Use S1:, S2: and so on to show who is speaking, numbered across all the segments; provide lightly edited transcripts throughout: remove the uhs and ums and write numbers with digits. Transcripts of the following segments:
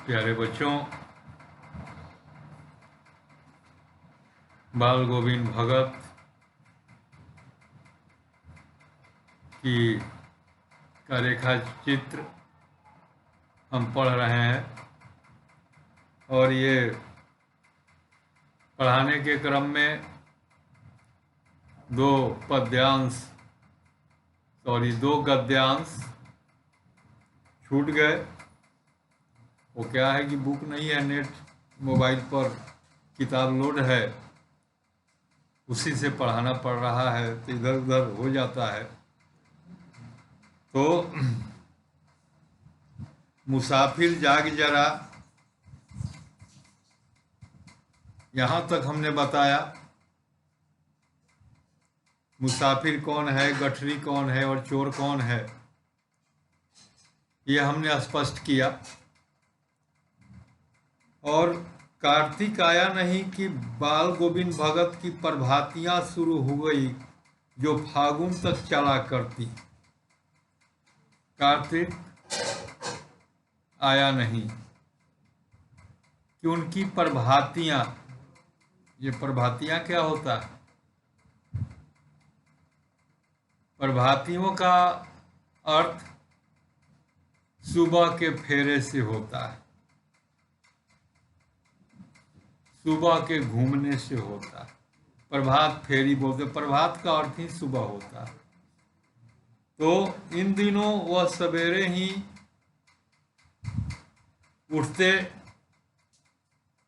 S1: प्यारे बच्चों, बाल गोविंद भगत की का रेखा चित्र हम पढ़ रहे हैं और ये पढ़ाने के क्रम में दो गद्यांश छूट गए। वो क्या है कि बुक नहीं है, नेट मोबाइल पर किताब लोड है, उसी से पढ़ाना पड़ रहा है तो इधर उधर हो जाता है। तो मुसाफिर जाग जरा, यहाँ तक हमने बताया। मुसाफिर कौन है, गठरी कौन है और चोर कौन है, ये हमने स्पष्ट किया। और कार्तिक आया नहीं कि बाल गोविंद भगत की प्रभातियां शुरू हो गई जो फागुन तक चला करती। कार्तिक आया नहीं कि उनकी प्रभातियां, ये प्रभातियां क्या होता है? प्रभातियों का अर्थ सुबह के फेरे से होता है, सुबह के घूमने से होता है। प्रभात फेरी बोलते, प्रभात का अर्थ ही सुबह होता है। तो इन दिनों वह सवेरे ही उठते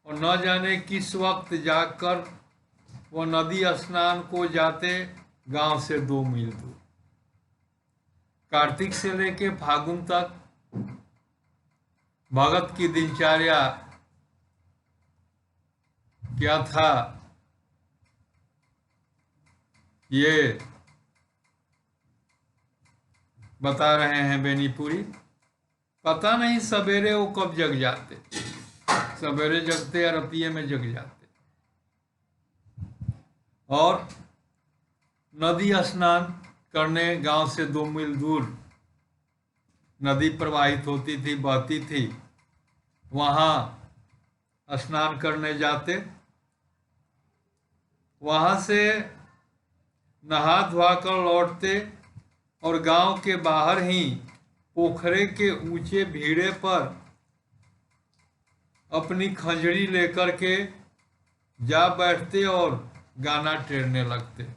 S1: और न जाने किस वक्त जाकर वह नदी स्नान को जाते, गांव से 2 मील दूर। कार्तिक से लेके फागुन तक भगत की दिनचर्या क्या था, ये बता रहे हैं बेनीपुरी। पता नहीं सवेरे वो कब जग जाते, सवेरे जगते या रतिये में जग जाते। और नदी स्नान करने गांव से 2 मील दूर नदी प्रवाहित होती थी, बहती थी, वहां स्नान करने जाते। वहां से नहा धोआ कर लौटते और गांव के बाहर ही पोखरे के ऊंचे भीड़े पर अपनी खंजरी लेकर के जा बैठते और गाना टेरने लगते।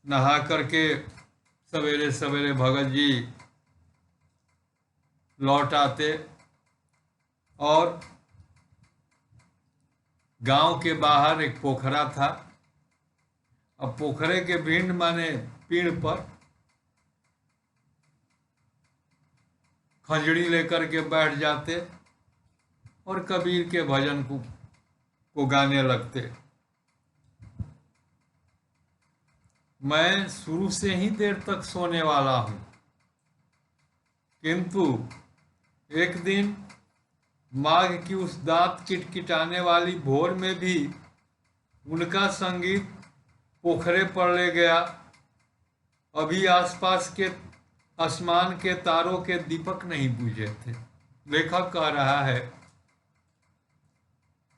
S1: नहा करके सवेरे सवेरे भगत जी लौट आते और गांव के बाहर एक पोखरा था। अब पोखरे के भिंड माने पीड़ पर खंजड़ी लेकर के बैठ जाते और कबीर के भजन को गाने लगते। मैं शुरू से ही देर तक सोने वाला हूं, किंतु एक दिन माघ की उस दांत किटकिटाने वाली भोर में भी उनका संगीत पोखरे पर ले गया। अभी आसपास के आसमान के तारों के दीपक नहीं बुझे थे। लेखक कह रहा है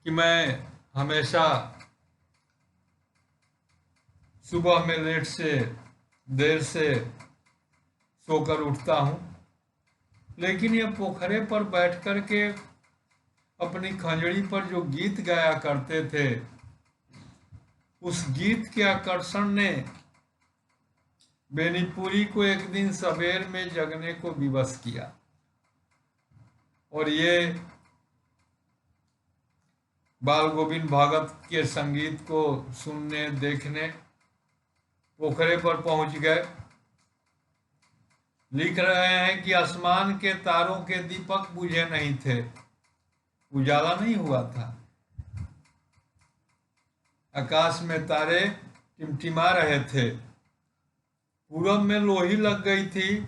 S1: कि मैं हमेशा सुबह में लेट से देर से सोकर उठता हूँ, लेकिन ये पोखरे पर बैठ कर के अपनी खंजड़ी पर जो गीत गाया करते थे, उस गीत के आकर्षण ने बेनीपुरी को एक दिन सवेर में जगने को विवश किया। और ये बाल गोविंद भगत के संगीत को सुनने देखने पोखरे पर पहुंच गए। लिख रहे हैं कि आसमान के तारों के दीपक बुझे नहीं थे, उजाला नहीं हुआ था। आकाश में तारे टिमटिमा रहे थे। पूरब में लोही लग गई थी,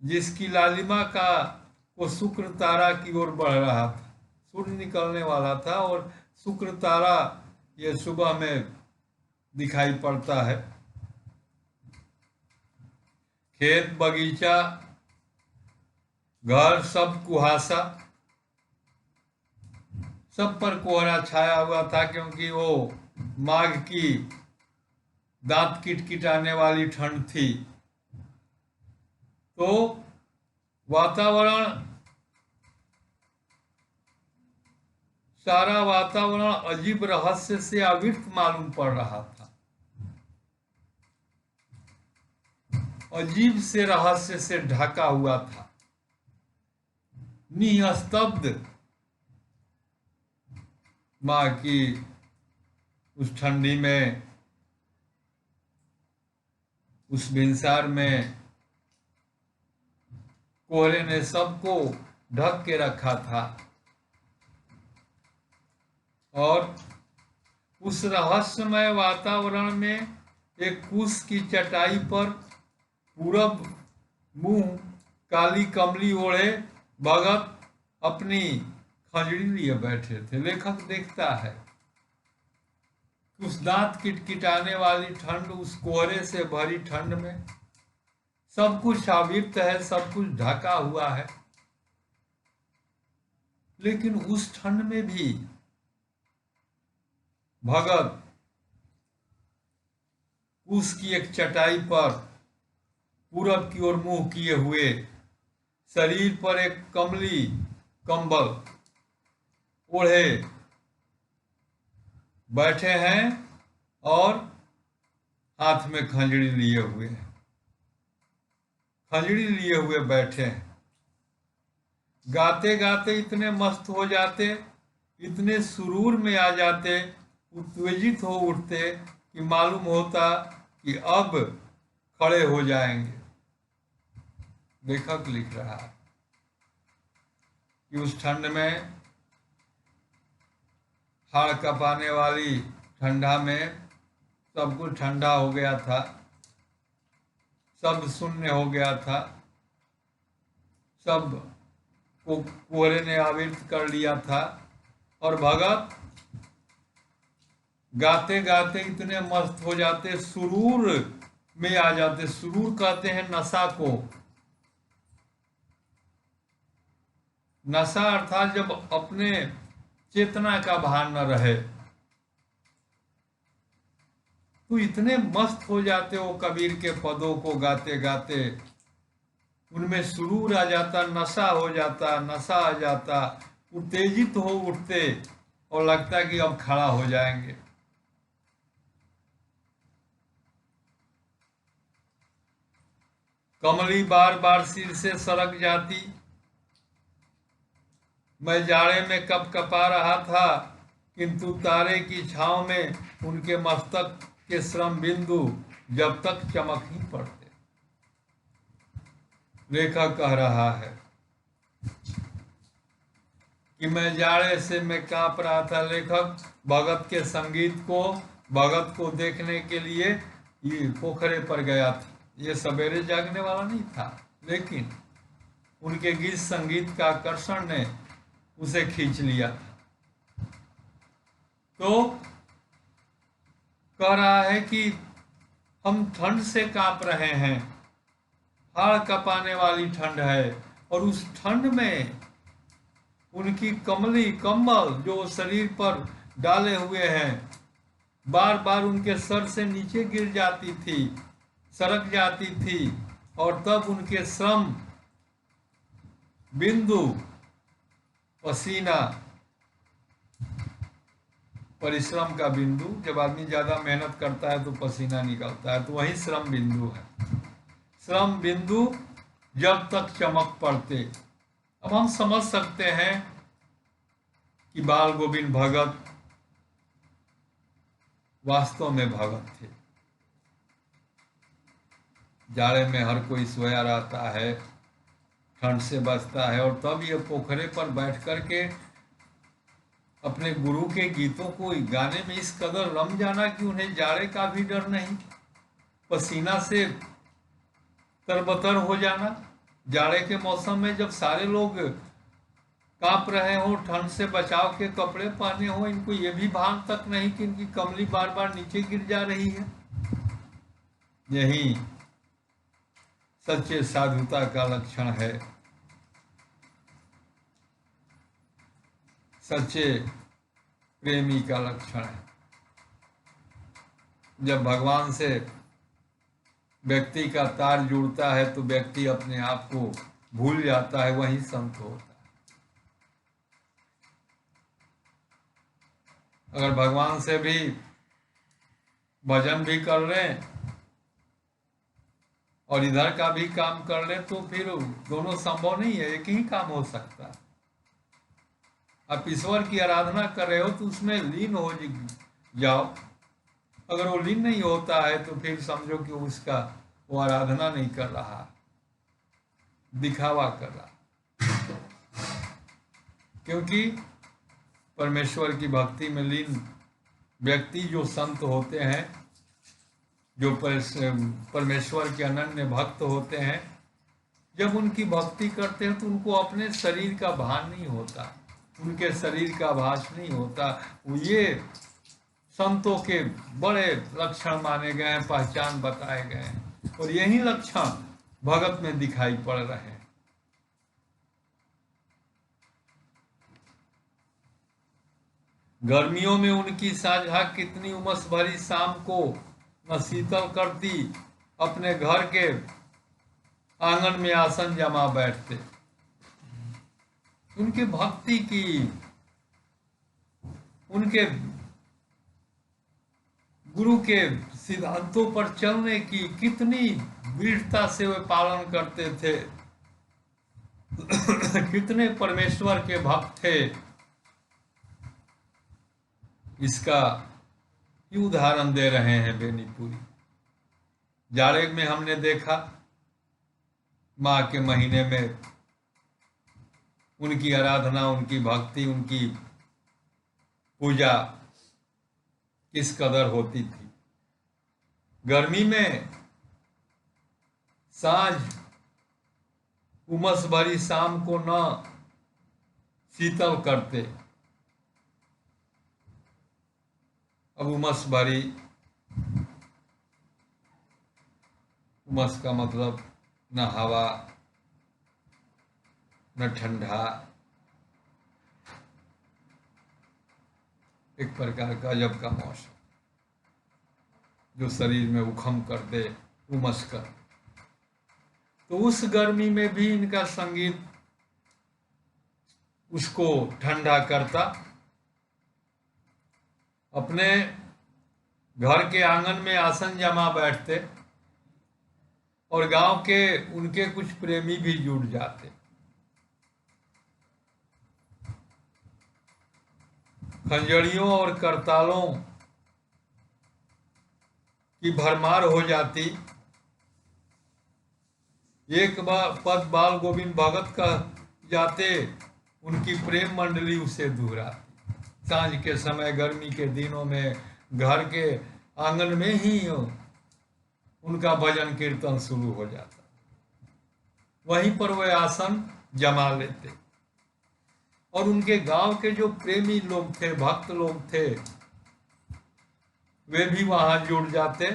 S1: जिसकी लालिमा को शुक्र तारा की ओर बढ़ रहा था। सूर्य निकलने वाला था और शुक्र तारा ये सुबह में दिखाई पड़ता है। खेत बगीचा घर सब कुहासा, सब पर कोहरा छाया हुआ था, क्योंकि वो माघ की दांत किटकिटाने वाली ठंड थी। तो वातावरण, सारा वातावरण अजीब रहस्य से आवृत मालूम पड़ रहा था, अजीब से रहस्य से ढका हुआ था। निस्तब्ध माँ की उस ठंडी में, उस भिनसार में कोहरे ने सबको ढक के रखा था। और उस रहस्यमय वातावरण में एक कुश की चटाई पर पूरब मुंह काली कमली ओढ़े भगत अपनी खंजड़ी लिए बैठे थे। लेखक देखता है उस दांत किटकिटाने वाली ठंड, उस कोहरे से भरी ठंड में सब कुछ आवृत है, सब कुछ ढका हुआ है, लेकिन उस ठंड में भी भगत उसकी एक चटाई पर पूरब की ओर मुंह किए हुए, शरीर पर एक कमली कंबल ओढ़े बैठे हैं और हाथ में खंजड़ी लिए हुए हैं, खंजड़ी लिए हुए बैठे हैं। गाते गाते इतने मस्त हो जाते, इतने सुरूर में आ जाते, उत्तेजित हो उठते कि मालूम होता कि अब खड़े हो जाएंगे। लेखक लिख रहा है कि उस ठंड में, हाड़ कपाने वाली ठंडा में सब कुछ ठंडा हो गया था, सब शून्य हो गया था, सब को कोहरे ने आवृत कर लिया था। और भगत गाते गाते इतने मस्त हो जाते, सुरूर में आ जाते। सुरूर कहते हैं नशा को। नशा अर्थात जब अपने चेतना का भान न रहे तो इतने मस्त हो जाते वो कबीर के पदों को गाते गाते, उनमें सुरूर आ जाता, नशा हो जाता, नशा आ जाता, उत्तेजित हो उठते और लगता कि अब खड़ा हो जाएंगे। कमली बार बार सिर से सरक जाती। मैं जाड़े में कप कपा रहा था, किंतु तारे की छांव में उनके मस्तक के श्रम बिंदु जब तक चमक ही पड़ते। लेखक कह रहा है कि मैं जाड़े से मैं कांप रहा था। लेखक भगत के संगीत को, भगत को देखने के लिए ये पोखरे पर गया था। ये सवेरे जागने वाला नहीं था, लेकिन उनके गीत संगीत का आकर्षण ने उसे खींच लिया। तो कह रहा है कि हम ठंड से कांप रहे हैं, हाड़ कपाने वाली ठंड है, और उस ठंड में उनकी कमली कंबल जो शरीर पर डाले हुए हैं बार बार उनके सर से नीचे गिर जाती थी, सरक जाती थी, और तब उनके श्रम बिंदु, पसीना, परिश्रम का बिंदु, जब आदमी ज्यादा मेहनत करता है तो पसीना निकलता है, तो वही श्रम बिंदु है। श्रम बिंदु जब तक चमक पड़ते। अब हम समझ सकते हैं कि बाल गोविंद भगत वास्तव में भगत थे। जाड़े में हर कोई सोया रहता है, ठंड से बचता है, और तब ये पोखरे पर बैठ कर के अपने गुरु के गीतों को गाने में इस कदर रम जाना कि उन्हें जाड़े का भी डर नहीं, पसीना से तरबतर हो जाना। जाड़े के मौसम में जब सारे लोग कांप रहे हो, ठंड से बचाव के कपड़े पहने हो, इनको ये भी भान तक नहीं कि इनकी कमली बार बार नीचे गिर जा रही है। यही सच्चे साधुता का लक्षण है सच्चे प्रेमी का लक्षण है। जब भगवान से व्यक्ति का तार जुड़ता है तो व्यक्ति अपने आप को भूल जाता है, वही संत होता है। अगर भगवान से भी भजन भी कर लें और इधर का भी काम कर ले तो फिर दोनों संभव नहीं है, एक ही काम हो सकता है। आप ईश्वर की आराधना कर रहे हो तो उसमें लीन हो जाओ। अगर वो लीन नहीं होता है तो फिर समझो कि उसका वो आराधना नहीं कर रहा, दिखावा कर रहा। क्योंकि परमेश्वर की भक्ति में लीन व्यक्ति जो संत होते हैं, जो परमेश्वर के अनन्य भक्त होते हैं, जब उनकी भक्ति करते हैं तो उनको अपने शरीर का भान नहीं होता, उनके शरीर का भास नहीं होता। ये संतों के बड़े लक्षण माने गए हैं, पहचान बताए गए हैं, और यही लक्षण भगत में दिखाई पड़ रहे हैं। गर्मियों में उनकी साझा कितनी उमस भरी शाम को न शीतल करती, अपने घर के आंगन में आसन जमा बैठते। उनके भक्ति की, उनके गुरु के सिद्धांतों पर चलने की कितनी दृढ़ता से वे पालन करते थे। कितने परमेश्वर के भक्त थे, इसका ही उदाहरण दे रहे हैं बेनीपुरी। जाड़े में हमने देखा माँ के महीने में उनकी आराधना, उनकी भक्ति, उनकी पूजा किस कदर होती थी। गर्मी में सांझ उमस भरी शाम को न शीतल करते। अब उमस भरी, उमस का मतलब न हवा न ठंडा, एक प्रकार का अजब का मौसम जो शरीर में उखम कर दे, उमस कर। तो उस गर्मी में भी इनका संगीत उसको ठंडा करता। अपने घर के आंगन में आसन जमा बैठते और गांव के उनके कुछ प्रेमी भी जुट जाते। खंजड़ियों और करतालों की भरमार हो जाती। एक पद बाल गोविंद भगत का जाते, उनकी प्रेम मंडली उसे दोहराती। सांझ के समय गर्मी के दिनों में घर के आंगन में ही उनका भजन कीर्तन शुरू हो जाता। वहीं पर वे आसन जमा लेते और उनके गांव के जो प्रेमी लोग थे, भक्त लोग थे, वे भी वहां जुड़ जाते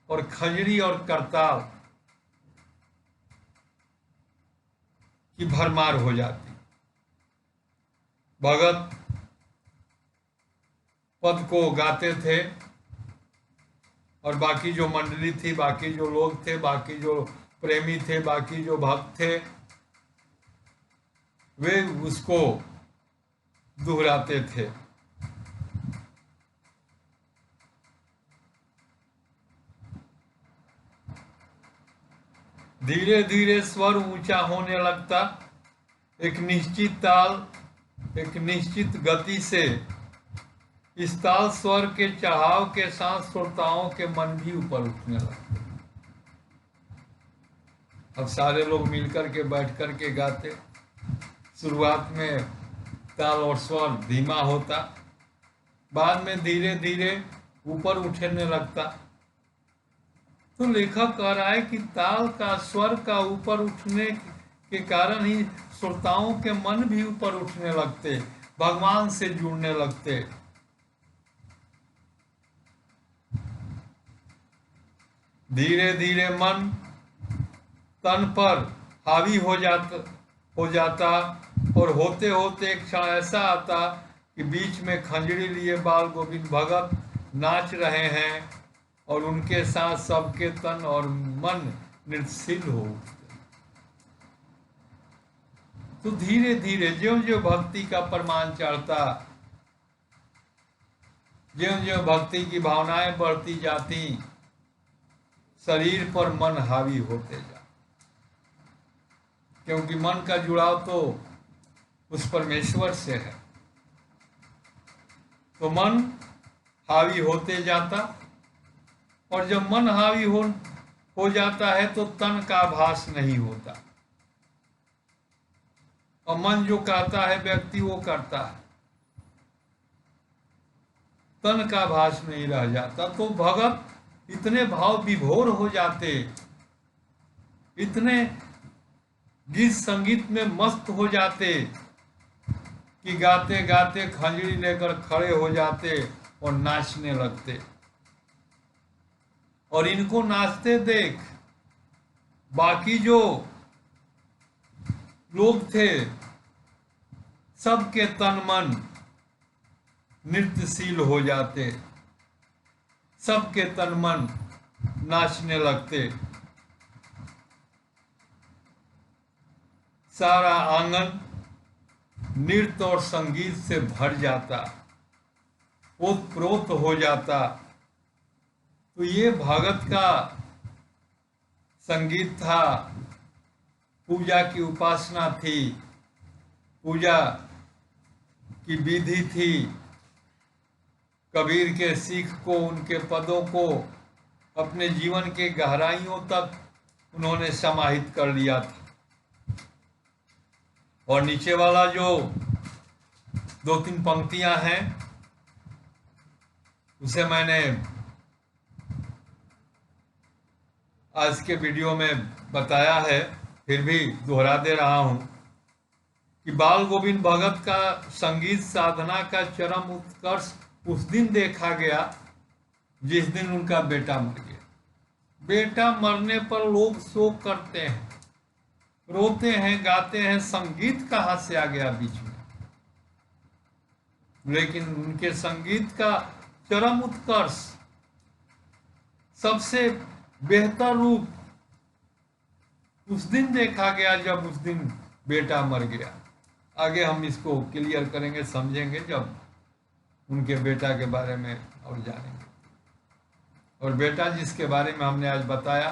S1: और खजड़ी और करताल की भरमार हो जाती। भगत पद को गाते थे और बाकी जो मंडली थी, बाकी जो लोग थे, बाकी जो प्रेमी थे, बाकी जो भक्त थे, वे उसको दोहराते थे। धीरे धीरे स्वर ऊंचा होने लगता। एक निश्चित ताल, एक निश्चित गति से इस ताल स्वर के चढ़ाव के साथ श्रोताओं के मन भी ऊपर उठने लगते। अब सारे लोग मिलकर के बैठ कर के गाते। शुरुआत में ताल और स्वर धीमा होता, बाद में धीरे धीरे ऊपर उठने लगता। तो लेखक कह रहा है कि ताल का, स्वर का ऊपर उठने के कारण ही श्रोताओं के मन भी ऊपर उठने लगते, भगवान से जुड़ने लगते। धीरे धीरे मन तन पर हावी हो जाता और होते होते एक क्षण ऐसा आता कि बीच में खंजरी लिए बाल गोविंद भगत नाच रहे हैं और उनके साथ सबके तन और मन नृत्यशील हो उठते। तो धीरे धीरे ज्यों ज्यों भक्ति का प्रमाण चढ़ता, ज्यों ज्यों भक्ति की भावनाएं बढ़ती जाती, शरीर पर मन हावी होते जा, क्योंकि मन का जुड़ाव तो उस परमेश्वर से है। तो मन हावी होते जाता, और जब मन हावी हो जाता है तो तन का आभास नहीं होता, और मन जो कहता है व्यक्ति वो करता है, तन का आभास नहीं रह जाता। तो भगत इतने भाव विभोर हो जाते, इतने गीत संगीत में मस्त हो जाते कि गाते गाते खंजरी लेकर खड़े हो जाते और नाचने लगते। और इनको नाचते देख बाकी जो लोग थे सबके तन मन नृत्यशील हो जाते, सबके तन मन नाचने लगते। सारा आंगन नृत्य और संगीत से भर जाता, ओतप्रोत हो जाता। तो ये भगत का संगीत था, पूजा की उपासना थी, पूजा की विधि थी। कबीर के सीख को, उनके पदों को अपने जीवन के गहराइयों तक उन्होंने समाहित कर लिया था। और नीचे वाला जो 2-3 पंक्तियां हैं उसे मैंने आज के वीडियो में बताया है, फिर भी दोहरा दे रहा हूं कि बाल गोविंद भगत का संगीत साधना का चरम उत्कर्ष उस दिन देखा गया जिस दिन उनका बेटा मर गया। बेटा मरने पर लोग शोक करते हैं, रोते हैं, गाते हैं, संगीत कहाँ से आ गया बीच में। लेकिन उनके संगीत का चरम उत्कर्ष, सबसे बेहतर रूप उस दिन देखा गया जब उस दिन बेटा मर गया। आगे हम इसको क्लियर करेंगे, समझेंगे जब उनके बेटा के बारे में और जानेंगे। और बेटा जिसके बारे में हमने आज बताया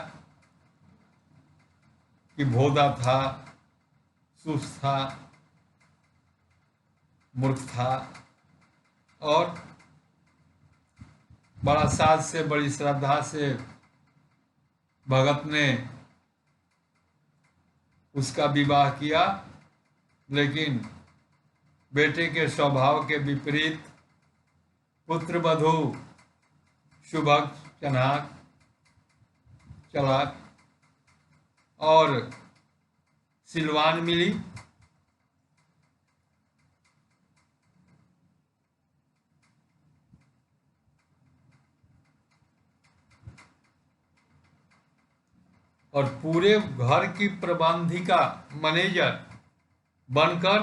S1: कि भोदा था, सुस्त था, मूर्ख था, और बड़ा साज से, बड़ी श्रद्धा से भगत ने उसका विवाह किया। लेकिन बेटे के स्वभाव के विपरीत पुत्रवधू शुभक, चालाक और सिलवान मिली। और पूरे घर की प्रबंधिका, मैनेजर बनकर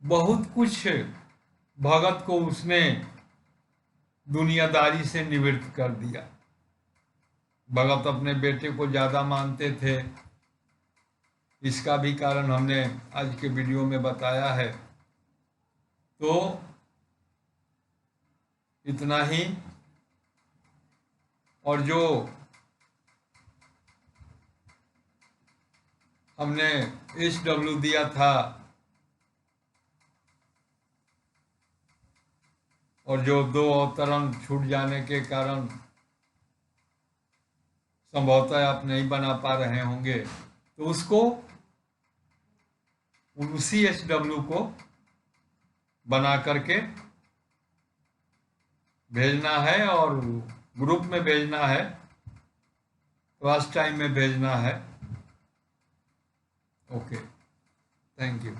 S1: बहुत कुछ भगत को उसने दुनियादारी से निवृत्त कर दिया। भगत अपने बेटे को ज्यादा मानते थे, इसका भी कारण हमने आज के वीडियो में बताया है। तो इतना ही। और जो हमने SW दिया था और जो 2 अवतरण छूट जाने के कारण संभवतः आप नहीं बना पा रहे होंगे, तो उसको उसी SW को बना करके भेजना है और ग्रुप में भेजना है, क्लास टाइम में भेजना है। Okay, thank you.